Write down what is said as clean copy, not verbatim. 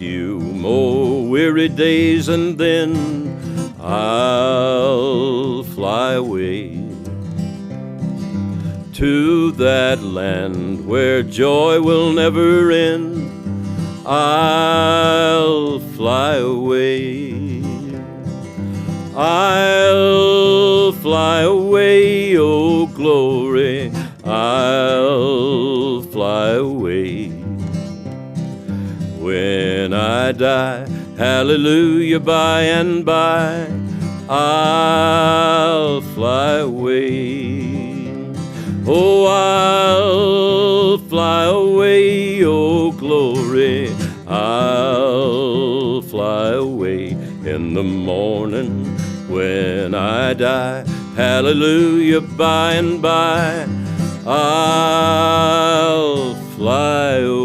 few more weary days and then I'll fly away to that land where joy will never end. I'll fly away. I'll fly away, oh glory. I'll fly away. When I die, hallelujah, by and by, I'll fly away. Oh, I'll fly away, oh glory. I'll fly away in the morning when I die, hallelujah, by and by, I'll fly away.